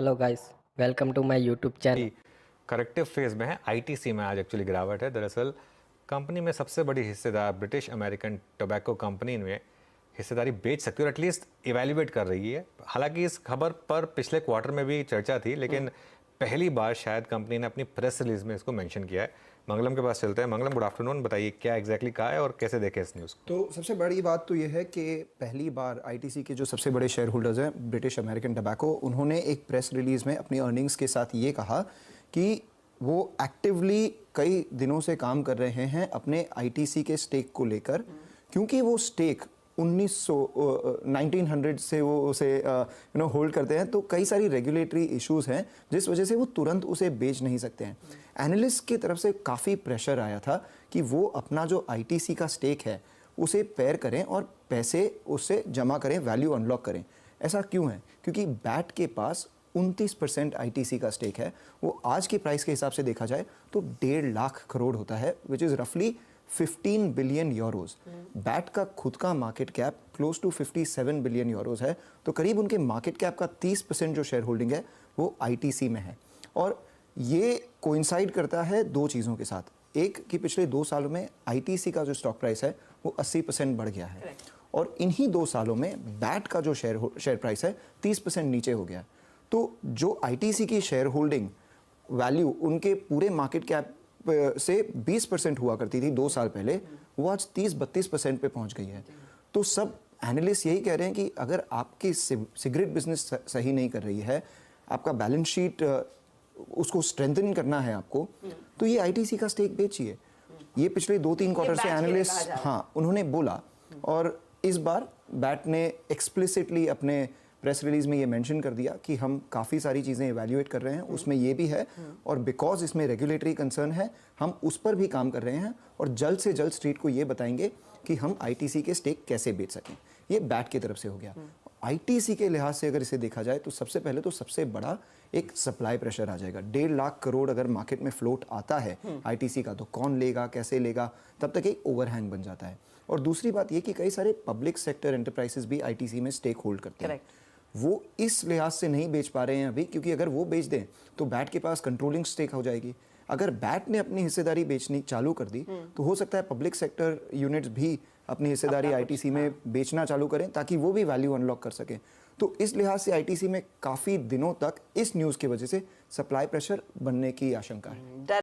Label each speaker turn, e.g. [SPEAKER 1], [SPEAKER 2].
[SPEAKER 1] Hello guys, welcome to my YouTube channel.
[SPEAKER 2] Corrective phase में है। ITC में आज एक्चुअली गिरावट है। दरअसल कंपनी में सबसे बड़ी हिस्सेदार ब्रिटिश अमेरिकन टोबैको कंपनी में हिस्सेदारी बेच सकती है और एटलीस्ट इवेल्युएट कर रही है। हालांकि इस खबर पर पिछले क्वार्टर में भी चर्चा थी, लेकिन पहली बार शायद कंपनी ने अपनी प्रेस रिलीज में इसको मेंशन किया है। मंगलम के पास चलते हैं। मंगलम, गुड आफ्टरनून। बताइए क्या एग्जैक्टली कहा है और कैसे देखें इस न्यूज़ को।
[SPEAKER 3] तो सबसे बड़ी बात तो ये है कि पहली बार आईटीसी के जो सबसे बड़े शेयर होल्डर्स हैं ब्रिटिश अमेरिकन टबैको, उन्होंने एक प्रेस रिलीज में अपनी अर्निंग्स के साथ ये कहा कि वो एक्टिवली कई दिनों से काम कर रहे हैं अपने आईटीसी के स्टेक को लेकर, क्योंकि वो स्टेक 1900 से वो उसे होल्ड करते हैं। तो कई सारी रेगुलेटरी इश्यूज हैं जिस वजह से वो तुरंत उसे बेच नहीं सकते हैं। एनालिस्ट की तरफ से काफ़ी प्रेशर आया था कि वो अपना जो आईटीसी का स्टेक है उसे पेयर करें और पैसे उससे जमा करें, वैल्यू अनलॉक करें। ऐसा क्यों है? क्योंकि बैट के पास 29% आईटीसी का स्टेक है। वो आज के प्राइस के हिसाब से देखा जाए तो 1.5 लाख करोड़ होता है, विच इज़ रफली 15 बिलियन यूरोज। बैट का खुद का market cap close to 57 billion euros है। तो करीब उनके मार्केट कैप का 30% जो शेयर होल्डिंग है वो आईटीसी में है। और ये कोइंसाइड करता है दो चीज़ों के साथ। एक कि पिछले 2 सालों में आईटीसी का जो स्टॉक प्राइस है वो 80% बढ़ गया है, और इन्हीं 2 सालों में बैट का जो शेयर प्राइस है 30% नीचे हो गया। तो जो आईटीसी की शेयर होल्डिंग वैल्यू उनके पूरे मार्केट कैप से 20% हुआ करती थी 2 साल पहले, वो आज 30-32% पे पहुंच गई है। तो सब एनालिस्ट यही कह रहे हैं कि अगर आपकी सिगरेट बिजनेस सही नहीं कर रही है, आपका बैलेंस शीट उसको स्ट्रेंथन करना है आपको, तो ये आईटीसी का स्टेक बेचिए। ये पिछले 2-3 क्वार्टर से एनालिस्ट उन्होंने बोला, और इस बार बैट ने एक्सप्लिसिटली अपने प्रेस रिलीज में ये मेंशन कर दिया कि हम काफ़ी सारी चीज़ें इवैल्यूएट कर रहे हैं, उसमें ये भी है, और बिकॉज इसमें रेगुलेटरी कंसर्न है हम उस पर भी काम कर रहे हैं, और जल्द से जल्द स्ट्रीट को ये बताएंगे कि हम आईटीसी के स्टेक कैसे बेच सकें। ये बैट की तरफ से हो गया। आईटीसी के लिहाज से अगर इसे देखा जाए तो सबसे पहले तो सबसे बड़ा एक सप्लाई प्रेशर आ जाएगा। 1.5 लाख करोड़ अगर मार्केट में फ्लोट आता है आईटीसी का, तो कौन लेगा, कैसे लेगा, तब तक एक ओवरहैंग बन जाता है। और दूसरी बात ये कि कई सारे पब्लिक सेक्टर एंटरप्राइजेस भी आईटीसी में स्टेक होल्ड करते हैं। वो इस लिहाज से नहीं बेच पा रहे हैं अभी, क्योंकि अगर वो बेच दें तो बैट के पास कंट्रोलिंग स्टेक हो जाएगी। अगर बैट ने अपनी हिस्सेदारी बेचनी चालू कर दी तो हो सकता है पब्लिक सेक्टर यूनिट्स भी अपनी हिस्सेदारी आईटीसी में बेचना चालू करें, ताकि वो भी वैल्यू अनलॉक कर सकें। तो इस लिहाज से आईटीसी में काफ़ी दिनों तक इस न्यूज़ की वजह से सप्लाई प्रेशर बनने की आशंका है।